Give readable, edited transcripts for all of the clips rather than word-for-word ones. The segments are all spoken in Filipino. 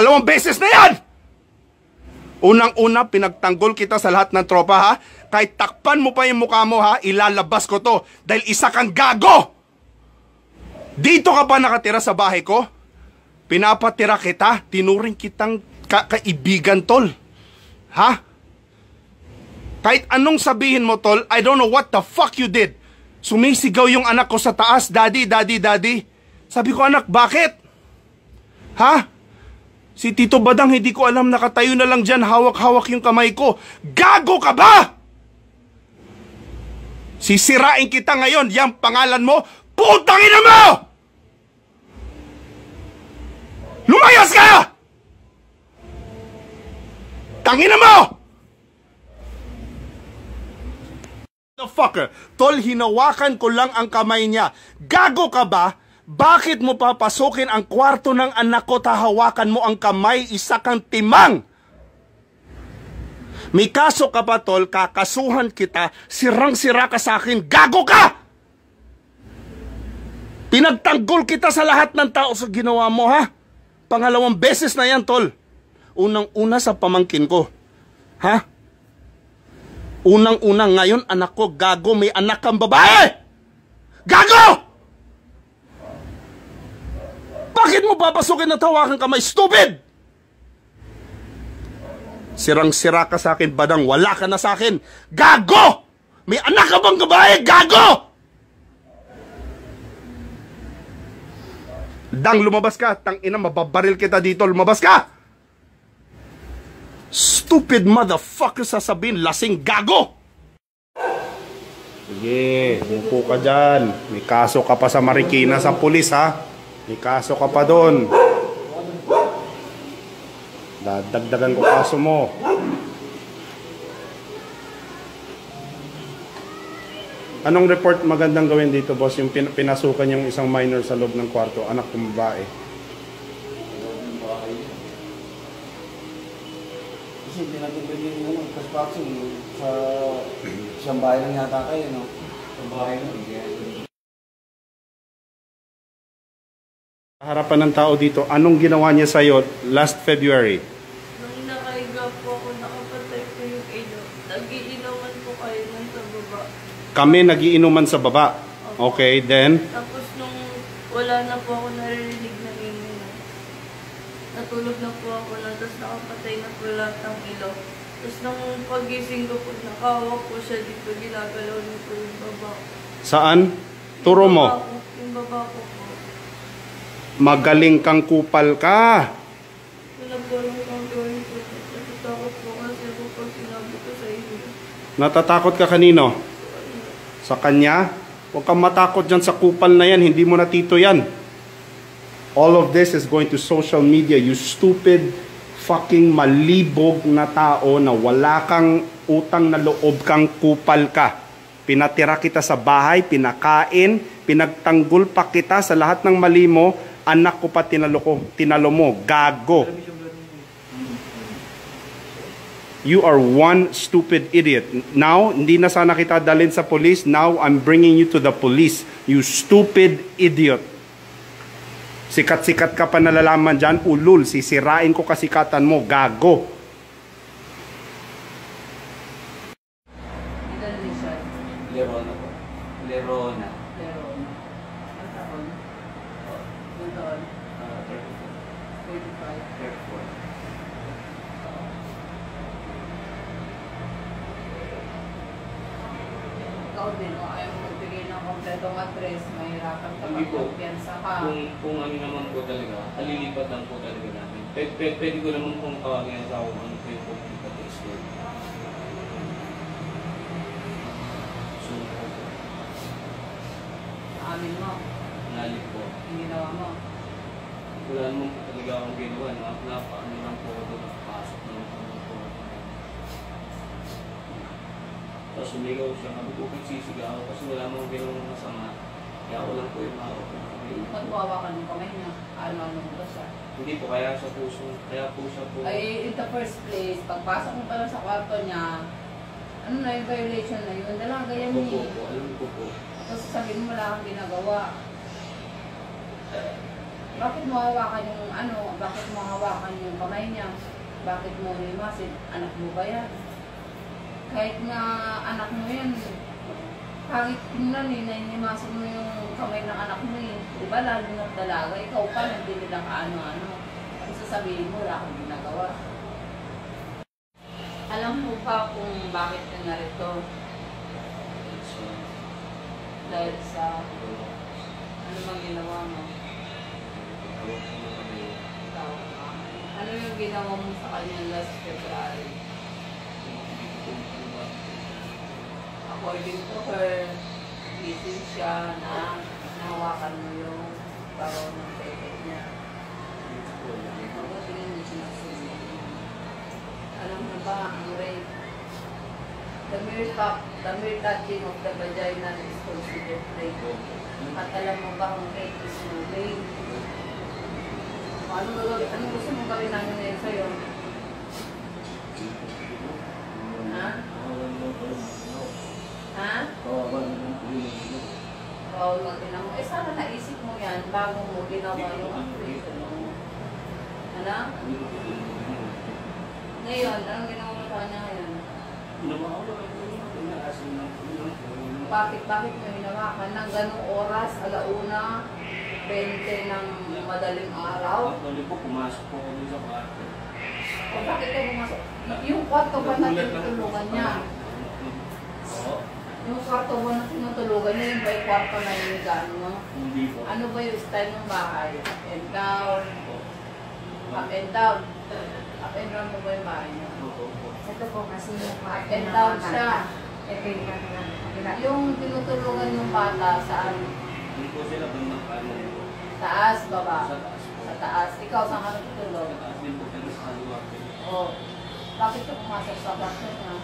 2 beses na yan! Unang-una, pinagtanggol kita sa lahat ng tropa, ha? Kahit takpan mo pa yung mukha mo, ha? Ilalabas ko to dahil isa kang gago! Dito ka pa nakatira sa bahay ko? Pinapatira kita, tinuring kitang kaibigan, tol. Ha? Kahit anong sabihin mo, tol, I don't know what the fuck you did. Sumisigaw yung anak ko sa taas, daddy, daddy, daddy. Sabi ko, anak, bakit? Ha? Si Tito Badang, hindi ko alam, nakatayo na lang dyan, hawak-hawak yung kamay ko. Gago ka ba? Sisirain kita ngayon, yung pangalan mo, putang ina mo! Lumayas ka! Tangina mo! Fucker, tol, hinawakan ko lang ang kamay niya. Gago ka ba? Bakit mo papasukin ang kwarto ng anak ko, tahawakan mo ang kamay, isa kang timang? May kaso ka pa, tol, kakasuhan kita, sirang-sira ka sa akin, gago ka! Pinagtanggol kita sa lahat ng tao sa ginawa mo, ha? 2 beses na yan, tol. Unang-una sa pamangkin ko. Ha? Unang-una ngayon, anak ko, gago, may anak kang babae! Gago! Bakit mo papasukin at hawakan kamay? Stupid! Sirang-sira ka sa akin, Badang, wala ka na sa akin. Gago! May anak ka bang babae? Gago! Dang, lumabas ka. Tangina, mababaril kita dito. Lumabas ka! Stupid motherfucker, sasabihin, lasing gago! Sige, umupo ka dyan. May kaso ka pa sa Marikina sa pulis, ha? May kaso ka pa doon. Dadagdagan ko kaso mo. Anong report magandang gawin dito, boss? Yung pinasukan yung isang minor sa loob ng kwarto, anak ng babae. Kasi pinatupad yung cross-boxing sa isang bahay lang yata kayo, no? Sa bahay lang. Harapan ng tao dito, anong ginawa niya sa'yo last February? Nung nakahiga po ako, nakapatay ko yung ilo. Nagiinuman po kayo nun sa baba. Kami nagiinuman sa baba. Okay, then? Tapos nung wala na po ako naririnig na ingay, natulog na po ako na, tapos nakapatay na po lahat ng ilo. Tapos nung pagising ko po, nakahawak po siya dito, ginagalaw niyo po yung baba ko. Saan? Turo mo. Yung baba ko po. Magaling kang kupal ka. Wala po lang kang gawin po. Natatakot po kasi ako pag sinabi ko sa inyo. Natatakot ka kanino? Sa kanya? Huwag kang matakot dyan sa kupal na yan. Hindi mo natito yan. All of this is going to social media. You stupid, fucking malibog na tao na wala kang utang na loob, kang kupal ka. Pinatira kita sa bahay, pinakain, pinagtanggol pa kita sa lahat ng mali mo. Anak ko pa tinalo mo. Gago. You are one stupid idiot. Now, hindi na sana kita dalhin sa police. Now, I'm bringing you to the police. You stupid idiot. Sikat-sikat ka pa nalalaman dyan. Ulul, sisirain ko kasikatan mo. Gago. Lerona po. Lerona. Ikaw din, o ayaw mo magbigay ng kompletong address, mahirapan ka magkumpiyansa ka. Kung ano naman po talaga, alilipat lang po talaga namin. Pwede ko naman kung tawagin sa kung ano po yung complete address ko. Amin mo, Nalit po. yung ginawa mo. Wala naman po talaga akong ginawa. Napaano lang po ako doon, nakapasok naman po. Tapos umigaw siya, sabi ko pagsisiga ako kasi wala mong ginawang masama. Kaya ako lang po yung hawak ko. Magpawakan mo kamay niya, ano mo siya. Hindi po, kaya sa puso. Kaya po siya po. Ay, in the first place, pagpasok mo pa lang sa kwarto niya, ano na yung violation na yun? Dalaga yan Opo eh. po, alam ko po. Tapos sabihin mo wala kang ginagawa. Bakit mo hawakan yung ano? Bakit mo hawakan yung kamay niya? Bakit mo himasin? Anak mo ba yan? Kahit na anak mo yan, pangit tingnan eh, nainimasin mo yung kamay ng anak mo eh. Diba lalo ng dalaga, ikaw pa, hindi nila kaano-ano. Ang sasabihin mo, wala kang ginagawa. Alam mo ba kung bakit ka narito? Dahil sa ano bang ginawa mo? Ano yung ginawa mo sa kanya last February? According to her, gising siya na nahawakan mo yung paro ng pepe niya. Ako tingin mo sinasunod. Alam mo ba ang rape? The mere touching of the vagina is considered rape. At alam mo ba ang rape is no rape? Ano gusto mong gawin namin ngayon sa'yo? Ha? Ha? Oo, mag-ina mo. Eh, sana naisip mo yan bago mo ginawa yung operation mo. Ano? Ngayon, anong ginawa mo sa kanya ngayon? Bakit mo hinawakan ng ganong oras, 1:20 ng madaling araw? Actually po, pumasok po ako sa kwarto. O bakit ka pumasok? Yung kwarto ba na tinutulugan niya? Oo. Yung kwarto ba na tinutulugan niya, yung ba yung kwarto na inigaan mo? Hindi po. Ano ba yung style ng bahay? Up and down? Up and down? Up and down mo ba yung bahay niya? Ito po kasi yung Up and down siya. Ito yung kanina. Yung tinutulugan ng bata, saan? Hindi po sila bandang ano. Taas, baba? Sa taas po. Sa taas. Ikaw, saan ka natutulog? Sa taas din po pero sa kaliwa po. Oh. Bakit ka pumasok sa kwarto niya?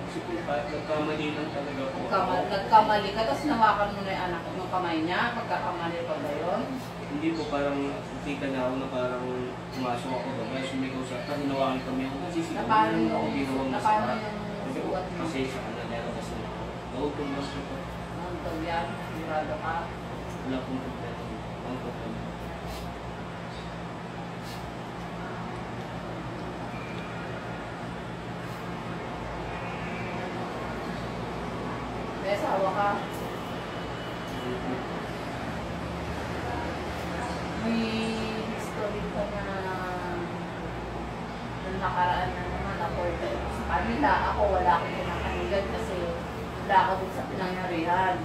Kasi po, nagkamali lang talaga po. Nagkamali ka, tapos nawakan mo na yung anak yung kamay niya, pagkakamali pa ba yun? Hindi po, parang nakita niya ako na parang pumasok ako doon. Kaya sumigaw sa akin, hinawakan kami ako. Kasi Na sigaw paano ako yung, ginawa mo na sa paano akin. yung Kasi po, sugat mo? kasi sa kanila kasi nautom lang po. Ang tagyan, sigurado ka. Wala pong problema. Ang problema. May asawa ka. May history ka na nung nakaraan na naman ako sa kanila. Ako wala akong pinakanigan kasi wala ako dun sa pinangyarihan.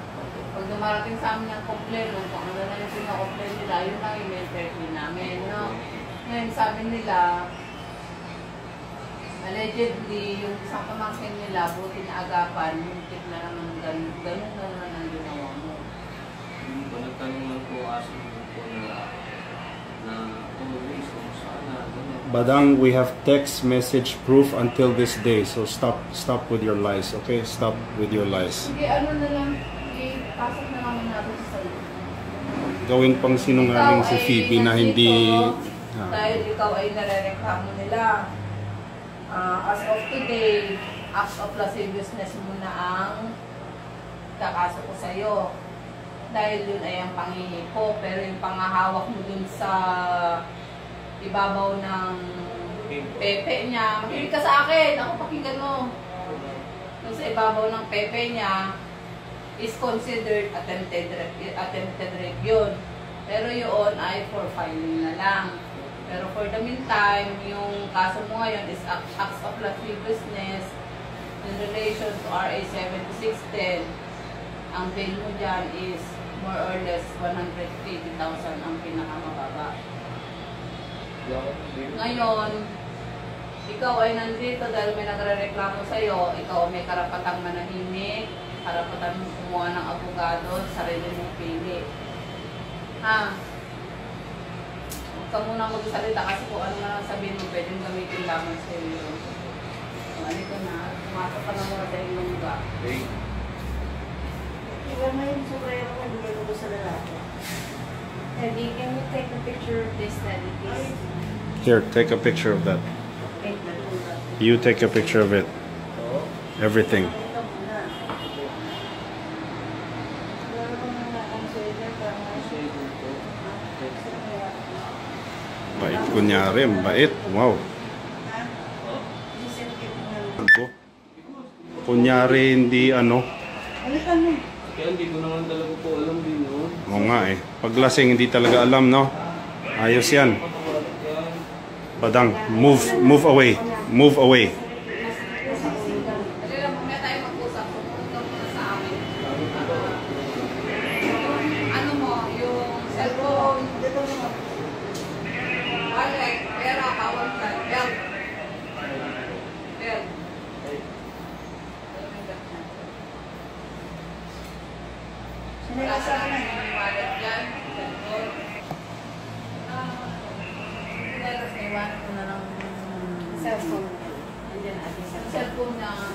Pag dumarating sa amin yung kompleno, kung ano na yung pinakompleno nila, yun lang yung interview namin. No? Ngayon sabi nila, allegedly, yung isang pamangkin nila, buti na agapan, muntik na naman ganun na naman ang ginawa mo. Hindi po, nagtanong lang po kasi po na always kung sana. Badang, we have text message proof until this day. So stop with your lies, okay? Stop with your lies. Sige, ano na lang, ipasok na namin natin sa iyo. Gawin pang sinungaling si Phoebe na hindi... Dahil ikaw ay nare-reklamo nila. As of today, acts of lasciviousness mo na ang kakaso ko sa iyo. Dahil yun ay ang panghihipo, pero yung pangahawak mo dun sa ibabaw ng pepe niya, makinig ka sa akin, ako pakinggan mo. Dun sa ibabaw ng pepe niya is considered attempted rape yun. Pero yun ay for filing na lang. Pero for the meantime, yung kaso mo ngayon is acts of lasciviousness in relation to RA 7610. Ang bail mo dyan is more or less 180,000 ang pinakamababa. Ngayon, ikaw ay nandito dahil may nagre-reklamo sa'yo, ikaw may karapatang manahimik, karapatan mo kumuha ng abogado, sarili mong pili. Ha? Huwag ka muna magsalita kasi kung ano na sabihin mo, pwedeng gamitin lamang sa iyo. Halika na, pumasok ka na muna sa iyong lugar. Iba na yung sobrang ako nabigay ko sa lalaki. Daddy, can you take a picture of this, Daddy, please? Here, take a picture of that. Wait, You take a picture of it. Everything. ito muna. Wala ko na ang sweater para Bait, kunyari, bait. Wow. Kunyari, hindi ano. Kaya hindi ko naman talaga po alam din, no? Oo nga eh. Pag lasing, hindi talaga alam, no? Ayos yan. Badang, move away. Move away. Dali lang, mamaya tayo mag-usap. Pumunta ka muna sa amin. Ano mo, yung cellphone. Wallet, pera, bawal ka. Belt. Belt. Wala sa akin yung wallet dyan. Cellphone. Tapos naiwanan ko na lang Cellphone. andyan natin sa cellphone na ano,